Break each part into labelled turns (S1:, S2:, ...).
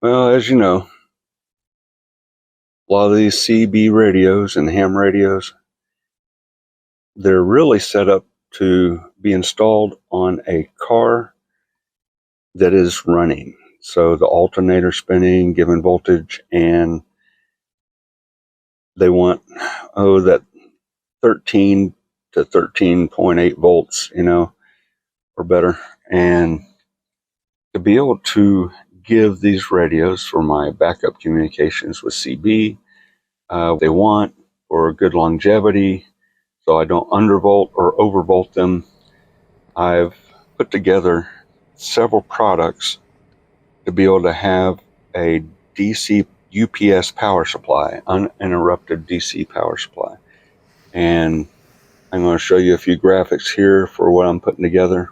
S1: Well, as you know, a lot of these CB radios and ham radios, they're really set up to be installed on a car that is running. So the alternator spinning, giving voltage, and they want, that 13 to 13.8 volts, or better. And to be able to give these radios for my backup communications with CB, they want for good longevity, so I don't undervolt or overvolt them. I've put together several products to be able to have a DC UPS power supply, uninterrupted DC power supply. And I'm going to show you a few graphics here for what I'm putting together.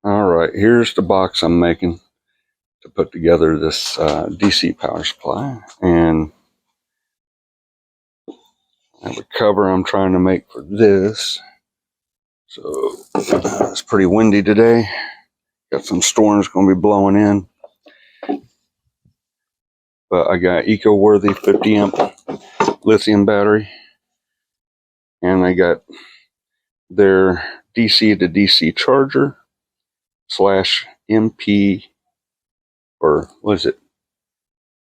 S1: All right, here's the box I'm making to put together this DC power supply. And I have a cover I'm trying to make for this. So it's pretty windy today. Got some storms going to be blowing in. But I got Eco Worthy 50 amp lithium battery. And I got their DC to DC charger / MP, or what is it?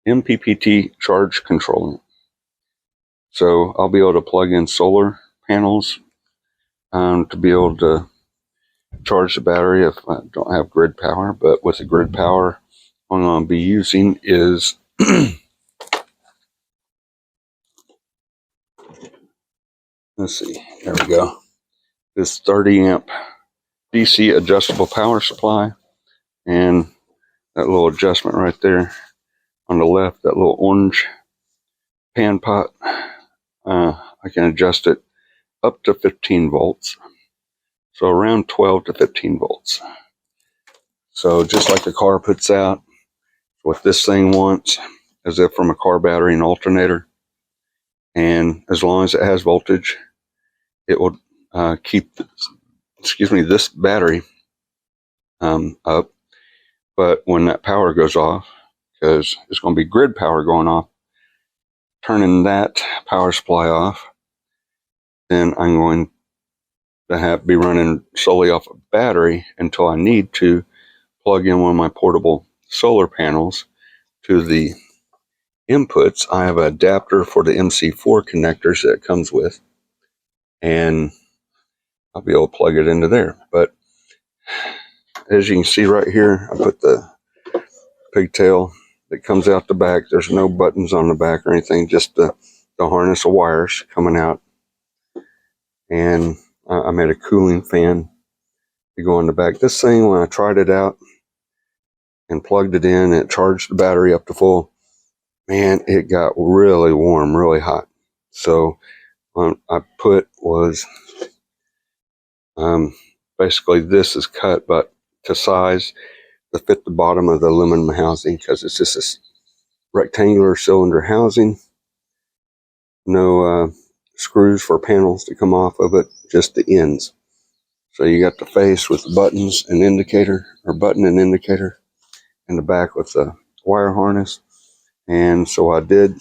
S1: MPPT charge controller. So I'll be able to plug in solar panels to be able to charge the battery if I don't have grid power. But with the grid power, what I'm going to be using is let's see, there we go. This 30 amp DC adjustable power supply, and that little adjustment right there on the left, that little orange pan pot, I can adjust it up to 15 volts. So around 12 to 15 volts. So just like the car puts out, what this thing wants, as if from a car battery and alternator. And as long as it has voltage, it will keep, this battery up. But when that power goes off, because it's going to be grid power going off, turning that power supply off, then I'm going to be running solely off a battery until I need to plug in one of my portable solar panels to the inputs. I have an adapter for the MC4 connectors that it comes with, and I'll be able to plug it into there. But as you can see right here, I put the pigtail that comes out the back. There's no buttons on the back or anything, just the harness of wires coming out. And I made a cooling fan to go on the back. This thing, when I tried it out and plugged it in, it charged the battery up to full. Man, it got really warm, really hot. So I put was basically this is cut, but to size to fit the bottom of the aluminum housing, because it's just this rectangular cylinder housing. No screws for panels to come off of it, just the ends. So you got the face with the buttons and indicator, or button and indicator, and the back with the wire harness. And so I did,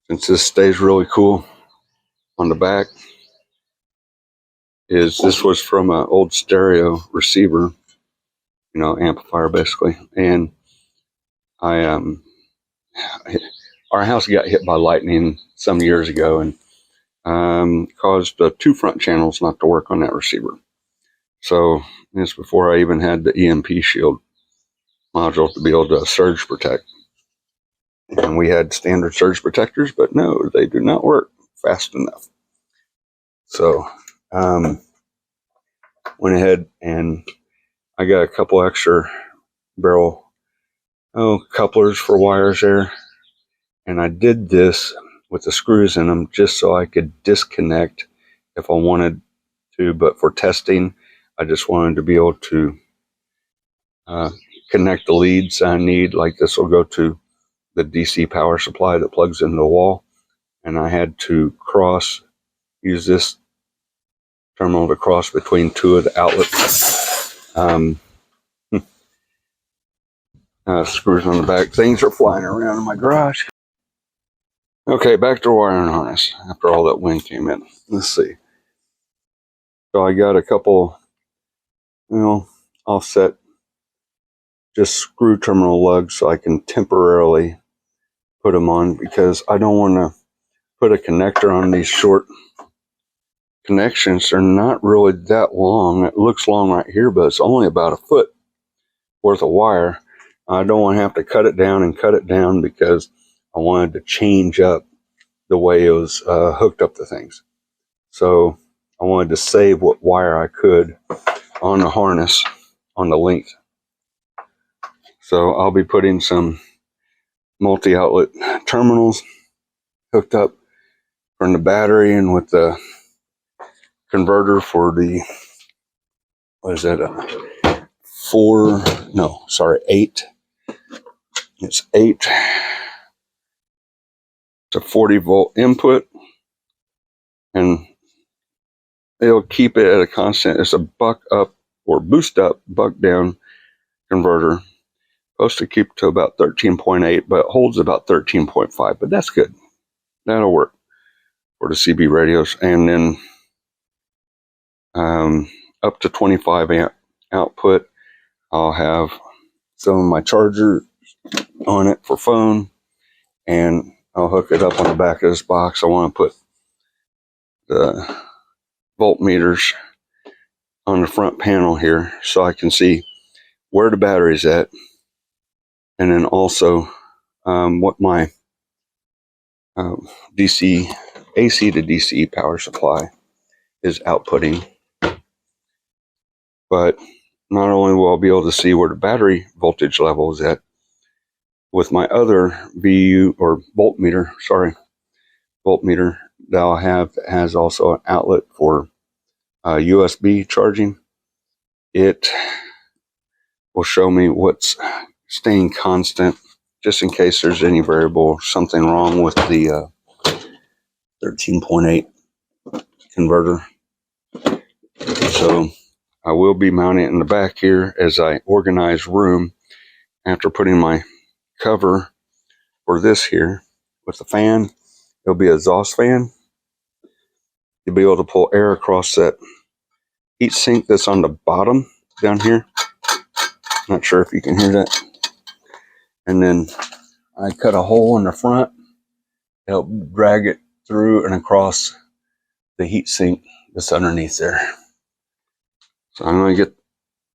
S1: since this stays really cool on the back, is this was from an old stereo receiver, amplifier basically. And our house got hit by lightning some years ago, and caused 2 front channels not to work on that receiver. So this before I even had the EMP shield module to be able to surge protect. And we had standard surge protectors, but no, they do not work fast enough. So went ahead and I got a couple extra barrel couplers for wires there. And I did this with the screws in them just so I could disconnect if I wanted to. But for testing, I just wanted to be able to connect the leads I need. Like this will go to the DC power supply that plugs into the wall. And I had to use this terminal to cross between 2 of the outlets. Screws on the back. Things are flying around in my garage. Okay, back to wiring harness after all that wind came in. Let's see. So I got a couple, offset just screw terminal lugs so I can temporarily put them on, because I don't want to put a connector on these short connections. They're not really that long. It looks long right here, but it's only about a foot worth of wire. I don't want to have to cut it down because I wanted to change up the way it was hooked up to things. So I wanted to save what wire I could on the harness on the length. So I'll be putting some multi-outlet terminals hooked up from the battery, and with the converter for the, 8. It's 8 to 40 volt input, and it'll keep it at a constant. It's a buck up or boost up, buck down converter. Supposed to keep to about 13.8, but it holds about 13.5, but that's good. That'll work for the CB radios. And then up to 25 amp output, I'll have some of my charger on it for phone, and I'll hook it up on the back of this box. I want to put the voltmeters on the front panel here so I can see where the battery's at, and then also what my AC to DC power supply is outputting. But not only will I be able to see where the battery voltage level is at, with my other voltmeter that I'll have that has also an outlet for USB charging, it will show me what's staying constant, just in case there's any variable, something wrong with the 13.8 converter. So I will be mounting it in the back here as I organize room. after putting my cover for this here with the fan, it'll be a exhaust fan. You'll be able to pull air across that heat sink that's on the bottom down here. Not sure if you can hear that. And then I cut a hole in the front to help drag it through and across the heat sink that's underneath there. So I'm going to get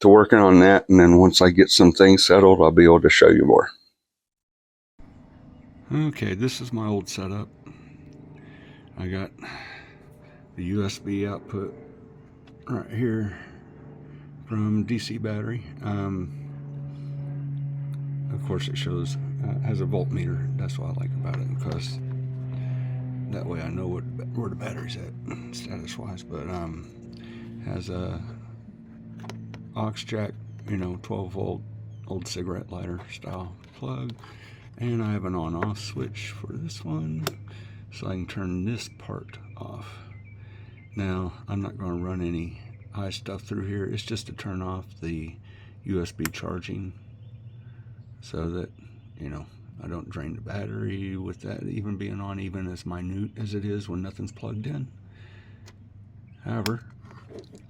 S1: to working on that, and then once I get some things settled, I'll be able to show you more. Okay, this is my old setup. I got the USB output right here from DC battery. Of course it shows, has a voltmeter. That's what I like about it, because that way I know where the battery's at status wise. But has a aux jack, 12 volt old cigarette lighter style plug, and I have an on off switch for this one, so I can turn this part off. Now I'm not going to run any high stuff through here. It's just to turn off the USB charging, so that I don't drain the battery with that even being on, even as minute as it is when nothing's plugged in. However,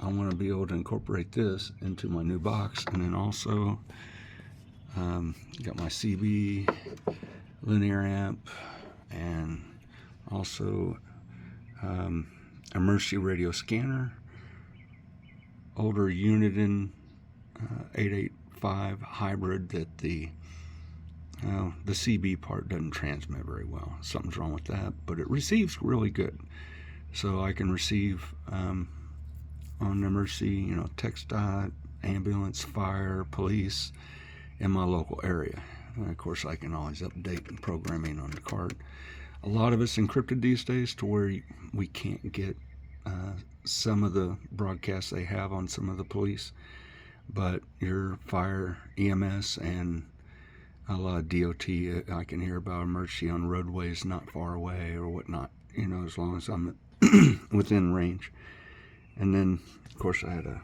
S1: I want to be able to incorporate this into my new box, and then also got my CB linear amp, and also a Mercy radio scanner, older Uniden 885 hybrid that the CB part doesn't transmit very well. Something's wrong with that, but it receives really good. So I can receive on the Mercy, text dot, ambulance, fire, police in my local area. And of course, I can always update programming on the card. A lot of it's encrypted these days to where we can't get some of the broadcasts they have on some of the police, but your fire, EMS, and a lot of DOT, I can hear about emergency on roadways not far away or whatnot, as long as I'm within range. And then, of course, I had a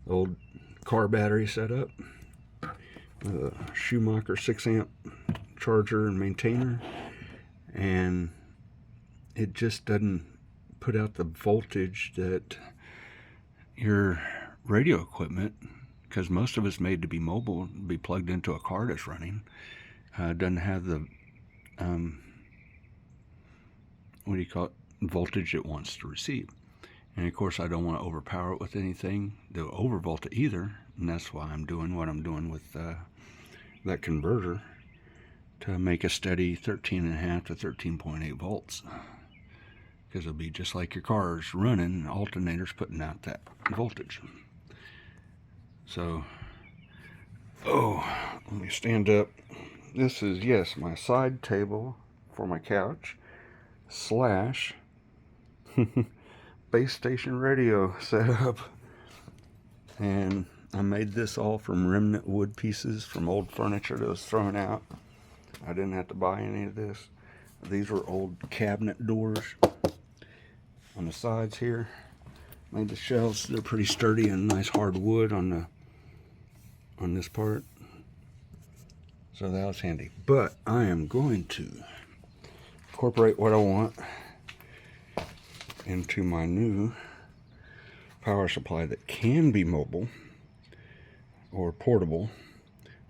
S1: old car battery set up, a Schumacher 6 amp charger and maintainer, and it just doesn't put out the voltage that your radio equipment, because most of it's made to be mobile, be plugged into a car that's running, doesn't have the voltage it wants to receive. And of course, I don't want to overpower it with anything to overvolt it either, and that's why I'm doing what I'm doing with that converter, to make a steady 13.5 to 13.8 volts, because it'll be just like your car's running, alternators putting out that voltage. So, let me stand up. This is, yes, my side table for my couch / base station radio setup. And I made this all from remnant wood pieces from old furniture that was thrown out. I didn't have to buy any of this. These were old cabinet doors on the sides here. Made the shelves. They're pretty sturdy and nice hard wood on this part. So that was handy. But I am going to incorporate what I want into my new power supply that can be mobile or portable.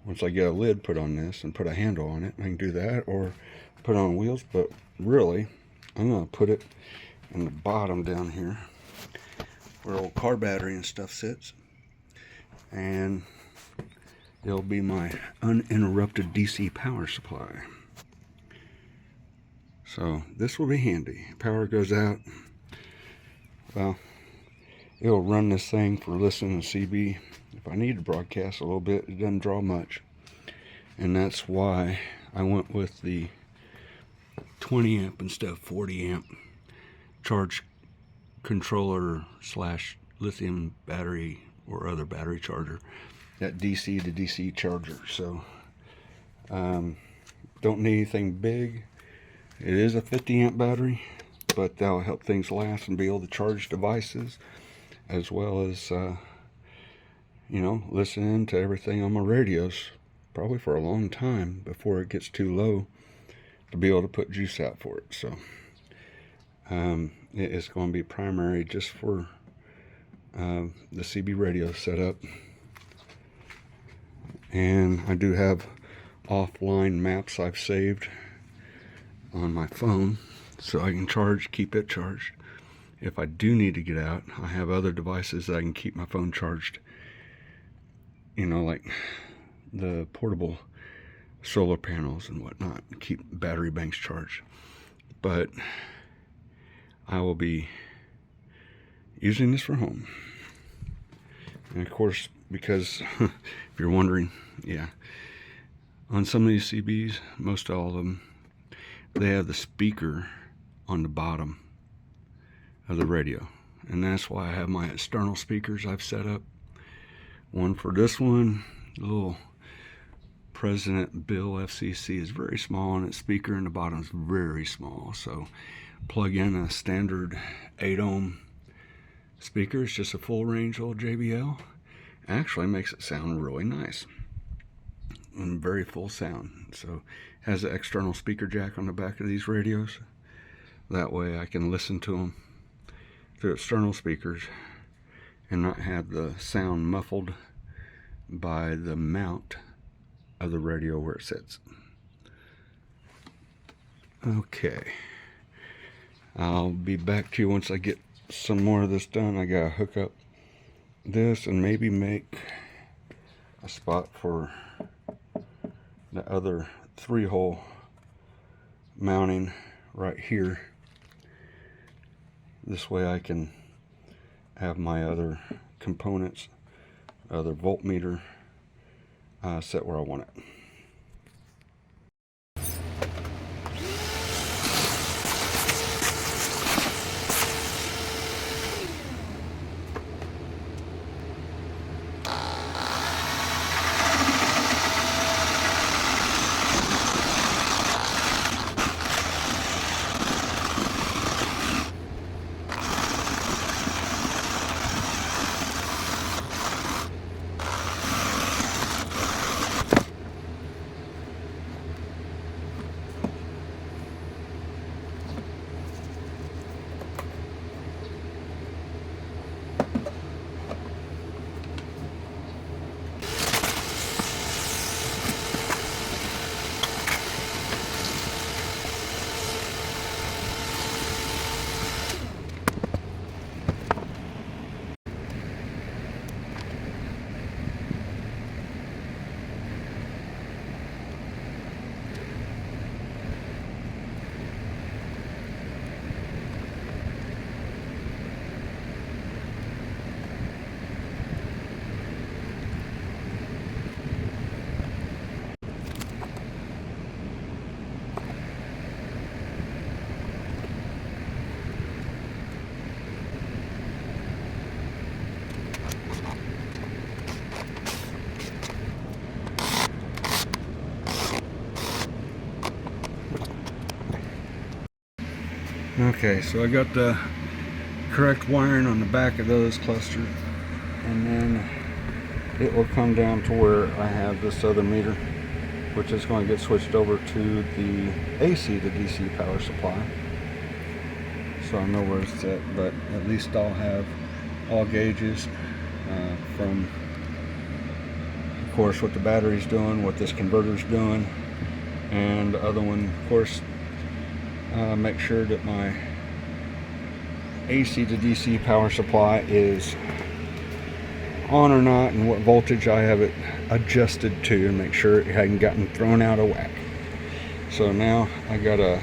S1: Once I get a lid put on this and put a handle on it, I can do that, or put on wheels. But really, I'm going to put it in the bottom down here where old car battery and stuff sits, and it'll be my uninterrupted DC power supply. So this will be handy. Power goes out, well, it'll run this thing for listening to CB. If I need to broadcast a little bit, it doesn't draw much. And that's why I went with the 20 amp instead of 40 amp charge controller / lithium battery or other battery charger, that DC to DC charger. So don't need anything big. It is a 50 amp battery, but that'll help things last and be able to charge devices, as well as listening to everything on my radios probably for a long time before it gets too low to be able to put juice out for it. So it is going to be primary just for the CB radio setup. And I do have offline maps I've saved on my phone so I can keep it charged. If I do need to get out, I have other devices that I can keep my phone charged, you know, like the portable solar panels and whatnot, keep battery banks charged. But I will be using this for home. And of course, because if you're wondering, yeah, on some of these CBs, most all of them, they have the speaker on the bottom of the radio, and that's why I have my external speakers I've set up. One for this one, the little President Bill FCC is very small, and its speaker in the bottom is very small, so plug in a standard 8 ohm speaker. It's just a full range old JBL. Actually makes it sound really nice and very full sound. So has an external speaker jack on the back of these radios. That way I can listen to them through external speakers and not have the sound muffled by the mount of the radio where it sits. Okay, I'll be back to you once I get some more of this done. I gotta hook up this and maybe make a spot for the other 3-hole mounting right here. This way I can have my other components, other voltmeter set where I want it. Okay, so I got the correct wiring on the back of those clusters, and then it will come down to where I have this other meter, which is going to get switched over to the AC to DC power supply. So I know where it's at, but at least I'll have all gauges from, of course, what the battery's doing, what this converter's doing, and the other one, of course, make sure that my AC to DC power supply is on or not, and what voltage I have it adjusted to, and make sure it hadn't gotten thrown out of whack. So now I gotta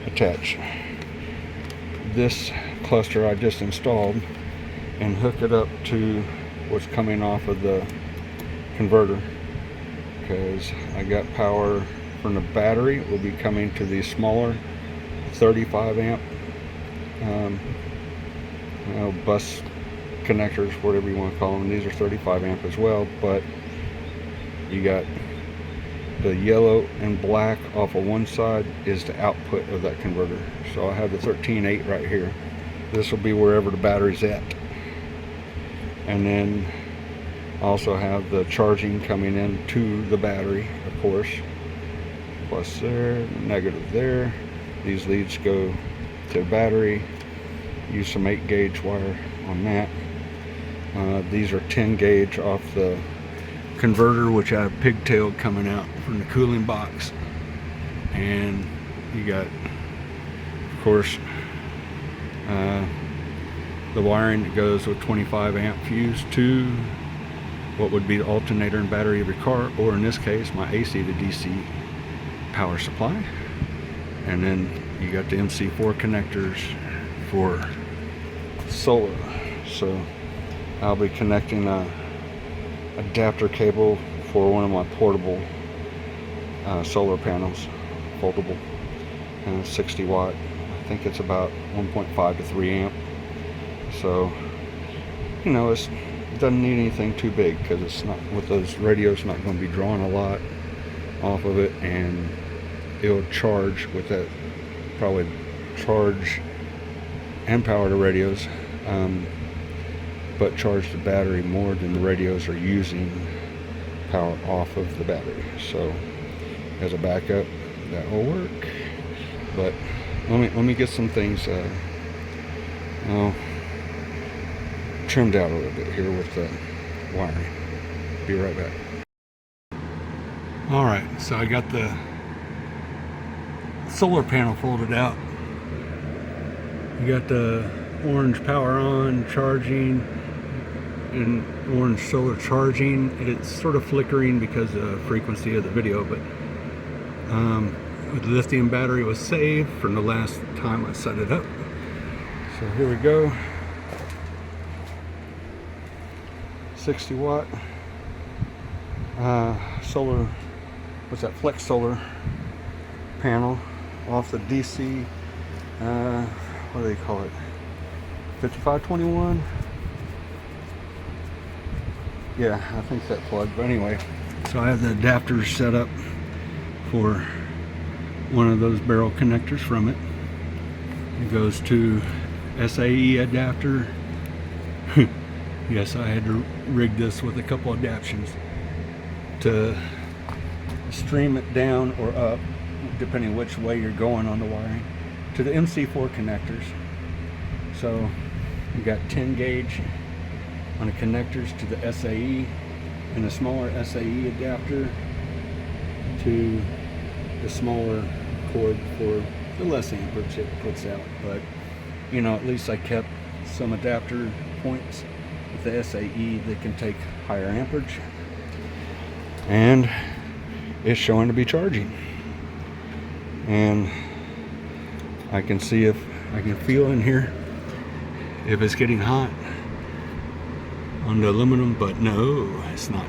S1: attach this cluster I just installed and hook it up to what's coming off of the converter, because I got power from the battery. It will be coming to these smaller 35 amp bus connectors, whatever you want to call them. These are 35 amp as well, but you got the yellow and black off of one side is the output of that converter. So I have the 13.8 right here. This will be wherever the battery's at, and then Also have the charging coming in to the battery, of course. Plus there, negative there. These leads go to battery. Use some 8 gauge wire on that. These are 10 gauge off the converter, which I have pigtailed coming out from the cooling box. And you got, of course, the wiring that goes with 25 amp fuse to what would be the alternator and battery of your car, or in this case my AC to DC power supply. And then you got the MC4 connectors for solar. So I'll be connecting a adapter cable for one of my portable solar panels, foldable, 60 watt. I think it's about 1.5 to 3 amp. So, you know, it doesn't need anything too big, because it's not, with those radios, not going to be drawing a lot off of it, and it'll charge with that, probably charge and power the radios, but charge the battery more than the radios are using power off of the battery. So as a backup, that will work. But let me get some things trimmed out a little bit here with the wiring. Be right back. Alright, so I got the solar panel folded out. You got the orange power on, charging, and orange solar charging. It's sort of flickering because of the frequency of the video, but the lithium battery was saved from the last time I set it up. So here we go. 60 watt solar, what's that, flex solar panel off the DC, what do they call it, 5521. Yeah, I think that plug. But anyway, so I have the adapters set up for one of those barrel connectors from it. It goes to SAE adapter. Yes, I had to rig this with a couple of adaptions to stream it down or up, depending which way you're going on the wiring, to the MC4 connectors. So you got 10 gauge on the connectors to the SAE, and a smaller SAE adapter to the smaller cord for the less amperage it puts out. But you know, at least I kept some adapter points with the SAE that can take higher amperage, and it's showing to be charging. And I can see, if I can feel in here if it's getting hot on the aluminum, but no, it's not.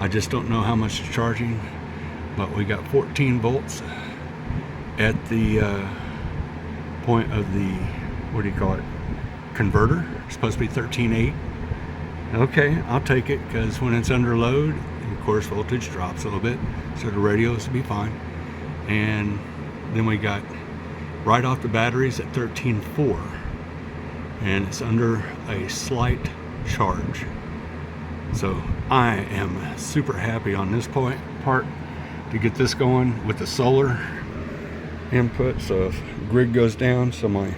S1: I just don't know how much it's charging. But we got 14 volts at the point of the, what do you call it, converter. It's supposed to be 13.8. Okay, I'll take it, because when it's under load, of course voltage drops a little bit, so the radios will be fine. And then we got right off the batteries at 13.4, and it's under a slight charge. So I am super happy on this part to get this going with the solar input. So if grid goes down, so my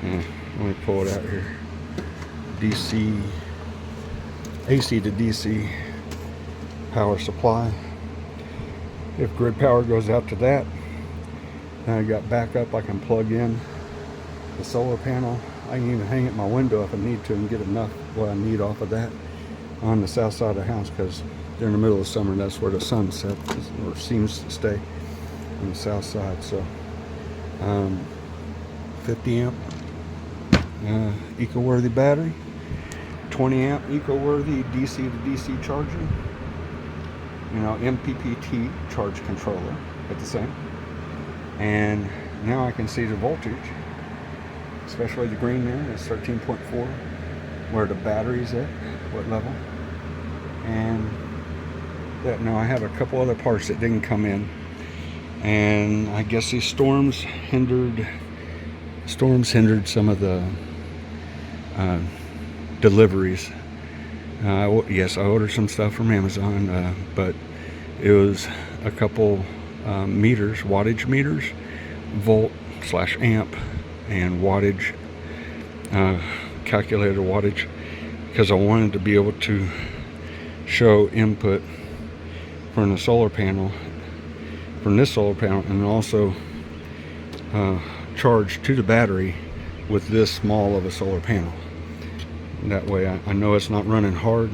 S1: let me pull it out here, DC, AC to DC power supply. If grid power goes out to that, then I got backup. I can plug in the solar panel. I can even hang it in my window if I need to and get enough what I need off of that on the south side of the house, because during the middle of summer, that's where the sun sets or seems to stay, on the south side. So 50 amp Eco Worthy battery, 20 amp Eco Worthy DC to DC charger, you know, MPPT charge controller at the same. And now I can see the voltage, especially the green there, it's 13.4, where the battery's at, what level. And that, now I have a couple other parts that didn't come in, and I guess these storms hindered some of the deliveries. Yes, I ordered some stuff from Amazon, but it was a couple meters, wattage meters, volt / amp, and wattage, calculated wattage, because I wanted to be able to show input from the solar panel, from this solar panel, and also charge to the battery with this small of a solar panel. That way I know it's not running hard.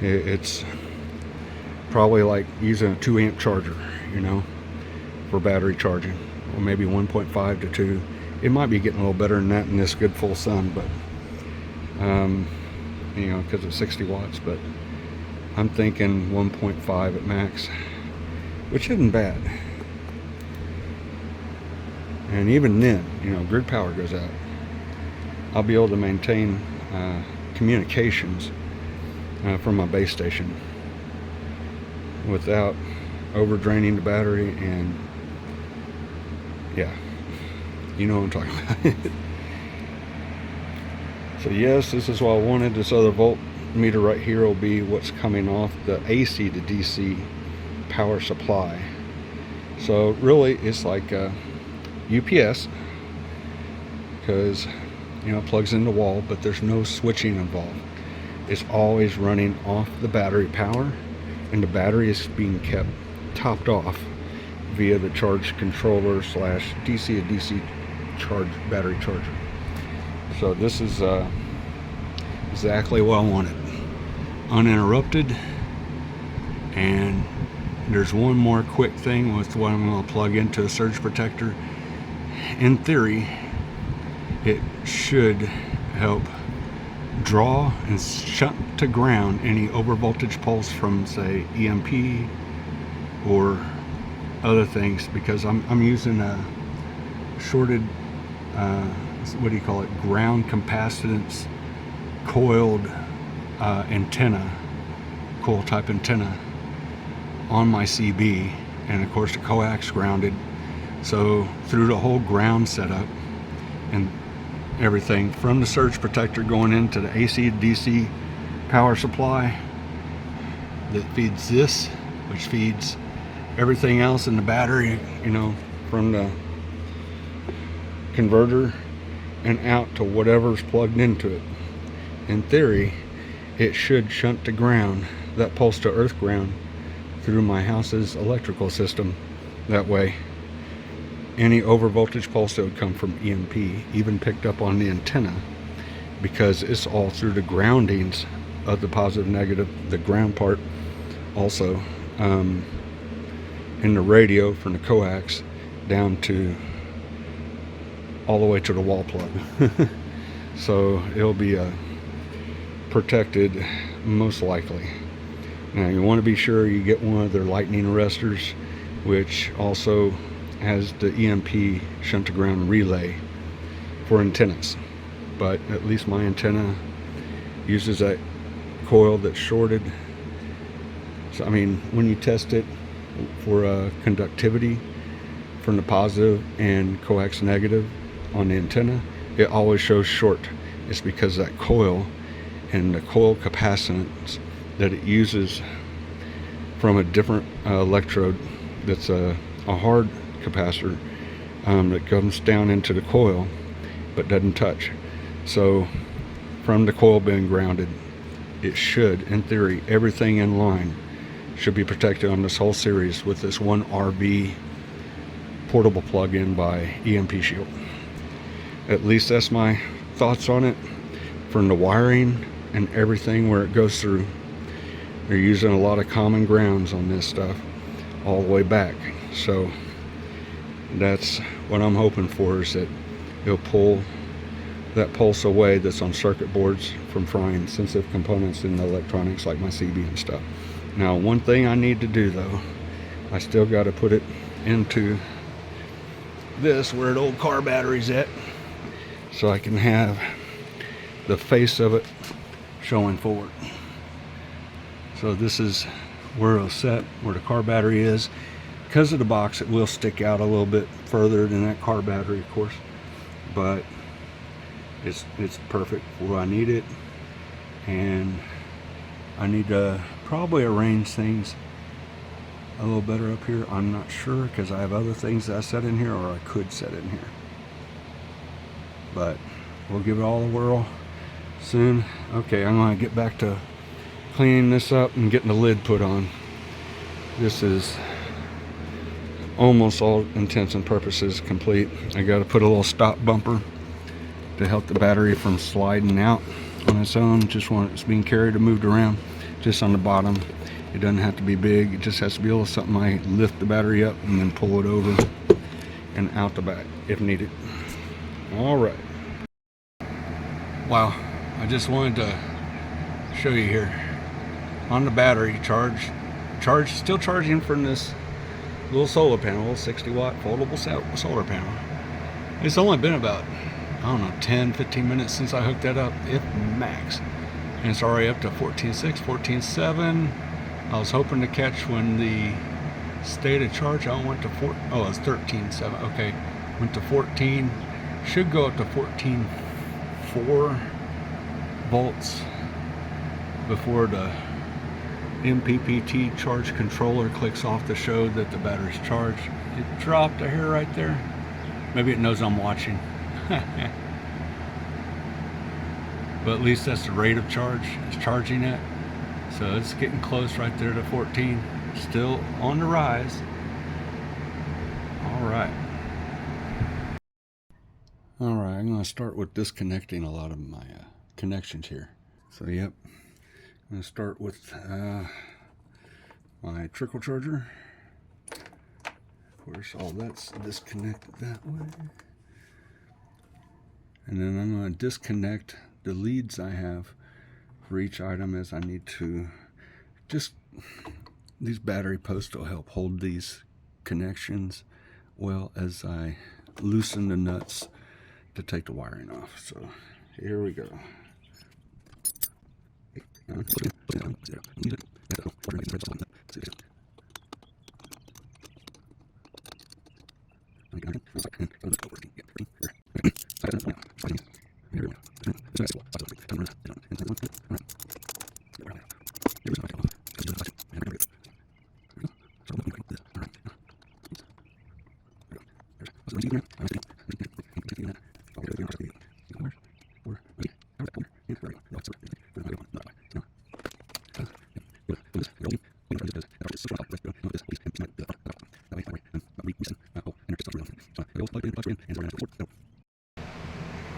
S1: It's probably like using a 2 amp charger, you know, for battery charging, or maybe 1.5 to 2. It might be getting a little better than that in this good full sun, but you know, because it's 60 watts, but I'm thinking 1.5 at max, which isn't bad. And even then, you know, grid power goes out, I'll be able to maintain communications from my base station without over draining the battery. And yeah, you know what I'm talking about. So yes, this is what I wanted. This other voltmeter right here will be what's coming off the AC to DC power supply. So really it's like a UPS, because, you know, it plugs in the wall, but there's no switching involved. It's always running off the battery power, and the battery is being kept topped off via the charge controller / DC to DC charge battery charger. So this is exactly what I wanted, uninterrupted. And there's one more quick thing with what I'm going to plug into a surge protector. In theory, it should help draw and shunt to ground any overvoltage pulse from, say, EMP or other things, because I'm using a shorted what do you call it, ground capacitance coiled antenna, coil type antenna on my CB, and of course the coax grounded. So through the whole ground setup and everything, from the surge protector going into the AC to DC power supply that feeds this, which feeds everything else in the battery, you know, from the converter and out to whatever's plugged into it. In theory, it should shunt to ground, that pulse to earth ground, through my house's electrical system. That way any overvoltage pulse that would come from EMP, even picked up on the antenna, because it's all through the groundings of the positive negative, the ground part also, in the radio from the coax down to all the way to the wall plug. So it'll be protected most likely. Now you want to be sure you get one of their lightning arresters, which also has the EMP shunt to ground relay for antennas. But at least my antenna uses that coil that's shorted. So I mean, when you test it for conductivity from the positive and coax negative on the antenna, it always shows short. It's because that coil and the coil capacitance that it uses from a different electrode that's a hard capacitor that comes down into the coil but doesn't touch. So from the coil being grounded, it should, in theory, everything in line should be protected on this whole series with this one RV portable plug-in by EMP Shield. At least that's my thoughts on it. From the wiring and everything where it goes through, they're using a lot of common grounds on this stuff all the way back. So that's what I'm hoping for, is that it'll pull that pulse away that's on circuit boards from frying sensitive components in the electronics like my CB and stuff. Now one thing I need to do though, I still got to put it into this where the old car battery's at, so I can have the face of it showing forward. So this is where it'll set, where the car battery is. Because of the box, it will stick out a little bit further than that car battery, of course, but it's perfect where I need it. And I need to probably arrange things a little better up here. I'm not sure because I have other things that I set in here, or I could set in here. But we'll give it all a whirl soon. Okay, I'm going to get back to cleaning this up and getting the lid put on. This is almost all intents and purposes complete. I got to put a little stop bumper to help the battery from sliding out on its own, just when it's being carried or moved around, just on the bottom. It doesn't have to be big, it just has to be a little something I lift the battery up and then pull it over and out the back if needed. All right. Wow, I just wanted to show you here on the battery charge, still charging from this little solar panel, 60 watt foldable solar panel. It's only been about, I don't know, 10-15 minutes since I hooked that up, if max, and it's already up to 14.6, 14.7. I was hoping to catch when the state of charge, I went to it's 13.7. Okay, went to 14, should go up to 14.4 volts before the MPPT charge controller clicks off to show that the battery's charged. It dropped a hair right there. Maybe it knows I'm watching. But at least that's the rate of charge. It's charging it. So it's getting close right there to 14. Still on the rise. Alright. Alright, I'm going to start with disconnecting a lot of my connections here. So yep, I'm going to start with my trickle charger. Of course, all that's disconnected that way. And then I'm going to disconnect the leads I have for each item, as I need to these battery posts will help hold these connections well as I loosen the nuts to take the wiring off. So here we go.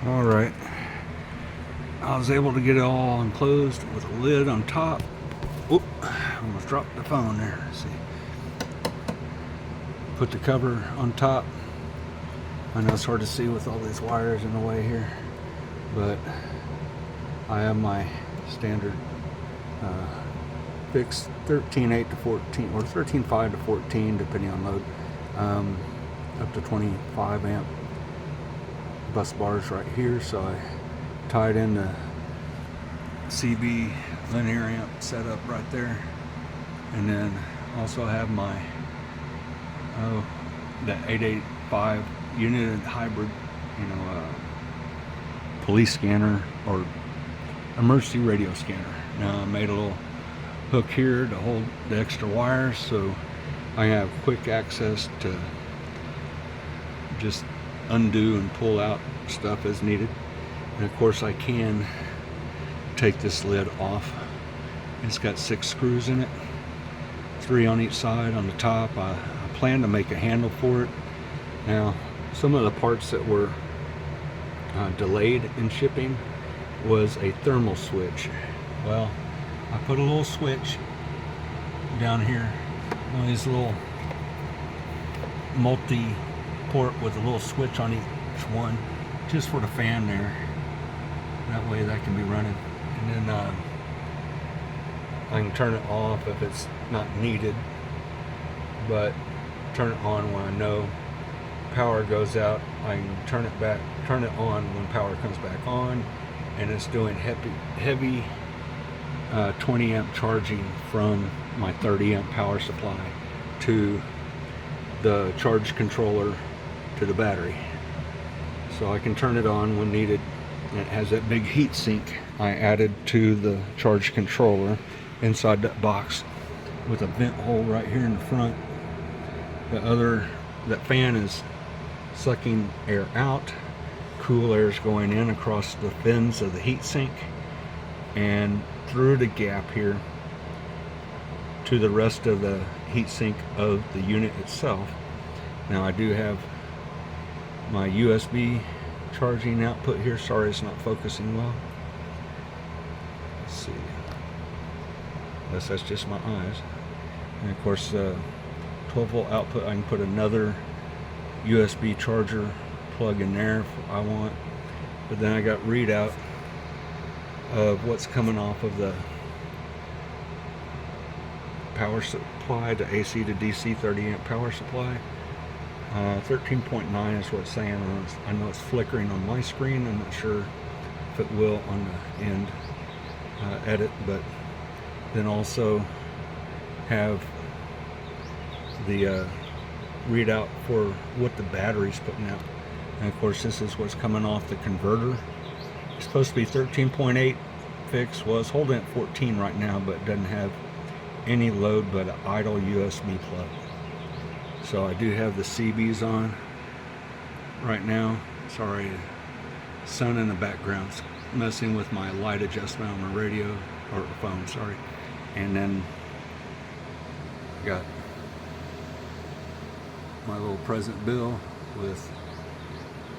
S1: All right, I was able to get it all enclosed with a lid on top. Oop, almost dropped the phone there. Let's see. Put the cover on top. I know it's hard to see with all these wires in the way here, but I have my standard fixed 13.8 to 14 or 13.5 to 14 depending on load, up to 25 amp bus bars right here. So I tied in the CB linear amp setup right there, and then also have my the 885 unit hybrid, police scanner or emergency radio scanner. Now I made a little hook here to hold the extra wires, so I have quick access to just undo and pull out stuff as needed. And of course I can take this lid off. It's got 6 screws in it, 3 on each side. On the top I plan to make a handle for it. Now some of the parts that were delayed in shipping was a thermal switch. Well, I put a little switch down here, one of these little multi-port with a little switch on each one, just for the fan there. That way that can be running, and then I can turn it off if it's not needed, but turn it on when I know power goes out. I can turn it on when power comes back on, and it's doing heavy 20 amp charging from my 30 amp power supply to the charge controller to the battery. So I can turn it on when needed. It has that big heat sink I added to the charge controller, inside that box with a vent hole right here in the front. That fan is sucking air out, cool air is going in across the fins of the heatsink and through the gap here to the rest of the heatsink of the unit itself. Now I do have my USB charging output here. Sorry, it's not focusing well. Let's see. Unless that's just my eyes. And of course, 12 volt output. I can put another USB charger plug in there if I want. But then I got readout of what's coming off of the power supply, the AC to DC 30 amp power supply. 13.9 is what it's saying. I know it's flickering on my screen. I'm not sure if it will on the end edit, but then also have the readout for what the battery's putting out. And of course, this is what's coming off the converter. It's supposed to be 13.8 fixed. Well, it's holding at 14 right now, but it doesn't have any load but an idle USB plug. So I do have the CBs on right now. Sorry, sun in the background's messing with my light adjustment on my radio or phone, sorry. And then got my little present bill with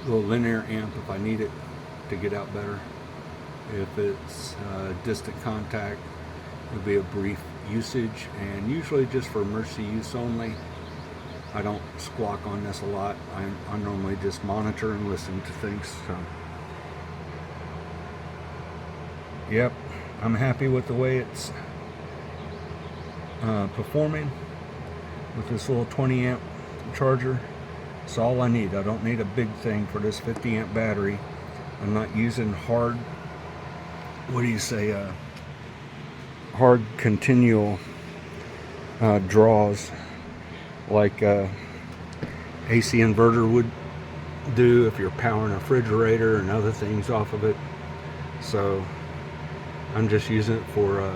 S1: a little linear amp if I need it to get out better. If it's distant contact, it'll be a brief usage, and usually just for emergency use only. I don't squawk on this a lot. I normally just monitor and listen to things. So, yep, I'm happy with the way it's performing with this little 20 amp charger. It's all I need. I don't need a big thing for this 50 amp battery. I'm not using hard, hard continual draws like AC inverter would do if you're powering a refrigerator and other things off of it. So I'm just using it for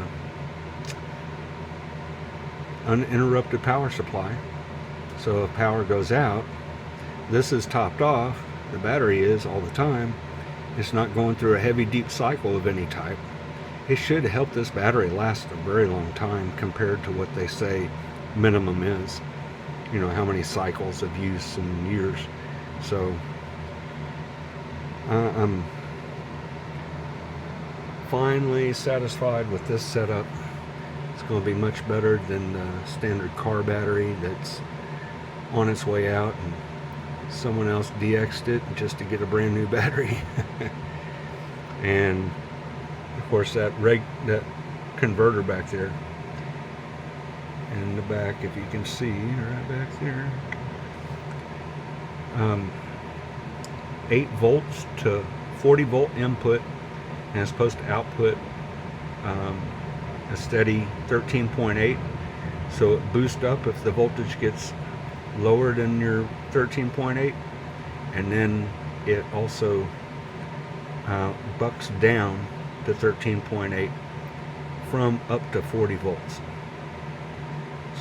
S1: uninterrupted power supply. So if power goes out, this is topped off, the battery is all the time. It's not going through a heavy deep cycle of any type. It should help this battery last a very long time compared to what they say minimum is. You know, how many cycles of use in years. So I'm finally satisfied with this setup. It's going to be much better than the standard car battery that's on its way out and someone else DX'd it just to get a brand new battery. And of course that converter back there in the back, if you can see right back there, 8 volts to 40 volt input, and it's supposed to output a steady 13.8. so it boosts up if the voltage gets lower than your 13.8, and then it also bucks down to 13.8 from up to 40 volts.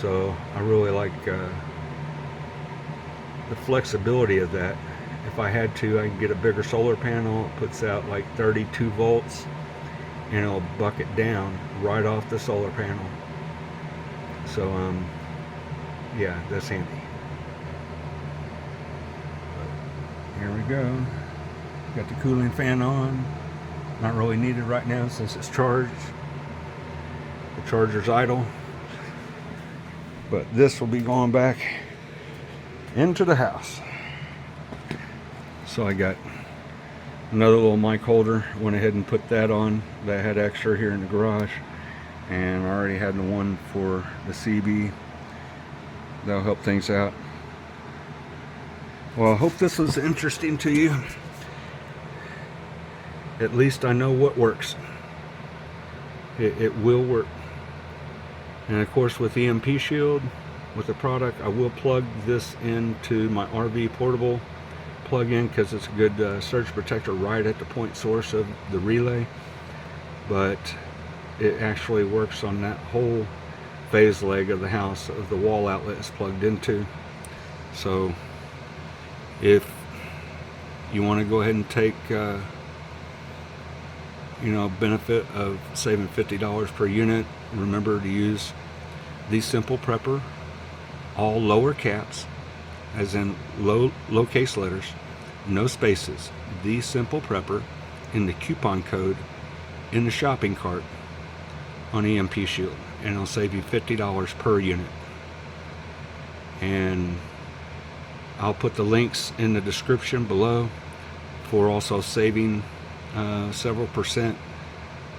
S1: So I really like the flexibility of that. If I had to, I can get a bigger solar panel. It puts out like 32 volts and it'll buck it down right off the solar panel. So yeah, that's handy. But here we go. Got the cooling fan on. Not really needed right now since it's charged. The charger's idle. But this will be going back into the house. So I got another little mic holder. Went ahead and put that on. That had extra here in the garage. And I already had the one for the CB. That'll help things out. Well, I hope this was interesting to you. At least I know what works. It will work. And of course, with EMP Shield, with the product, I will plug this into my RV portable plug-in because it's a good surge protector right at the point source of the relay. But it actually works on that whole phase leg of the house of the wall outlet is plugged into. So if you want to go ahead and take benefit of saving $50 per unit, remember to use the Simple Prepper, all lower caps, as in low case letters, no spaces, the Simple Prepper, in the coupon code in the shopping cart on EMP Shield, and it'll save you $50 per unit. And I'll put the links in the description below for also saving several percent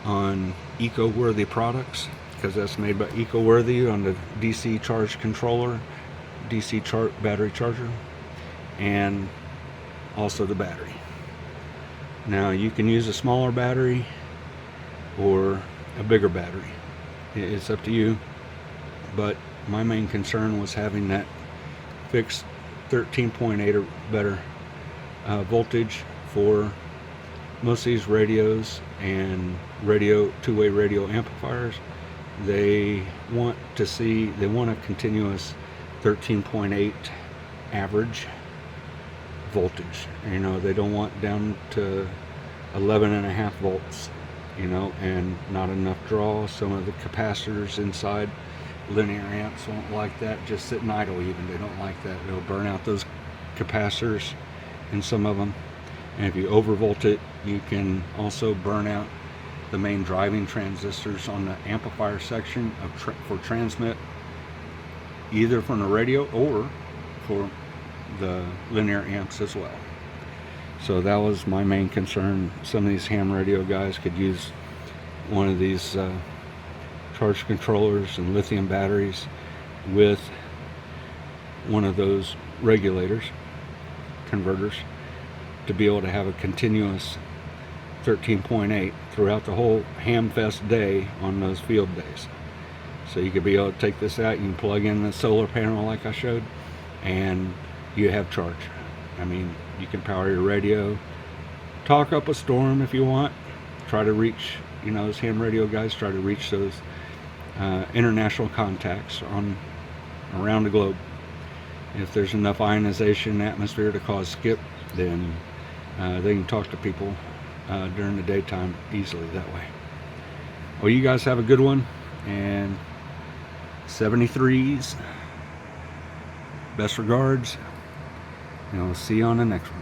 S1: on Eco Worthy products, because that's made by Eco Worthy on the DC charge controller, DC battery charger, and also the battery. Now you can use a smaller battery or a bigger battery, it's up to you, but my main concern was having that fixed 13.8 or better voltage for most of these radios and two-way radio amplifiers. They want a continuous 13.8 average voltage. They don't want down to 11.5 volts, and not enough draw. Some of the capacitors inside linear amps won't like that, just sitting idle even. They don't like that. They'll burn out those capacitors in some of them. And if you overvolt it, you can also burn out the main driving transistors on the amplifier section for transmit, either from the radio or for the linear amps as well. So that was my main concern. Some of these ham radio guys could use one of these charge controllers and lithium batteries with one of those regulators, converters, to be able to have a continuous 13.8 throughout the whole Hamfest day on those field days. So you could be able to take this out, you can plug in the solar panel like I showed, and you have charge. You can power your radio, talk up a storm if you want, try to reach, those ham radio guys try to reach those international contacts around the globe. If there's enough ionization in the atmosphere to cause skip, then they can talk to people during the daytime easily that way. Well, you guys have a good one, and 73s, best regards, and I'll see you on the next one.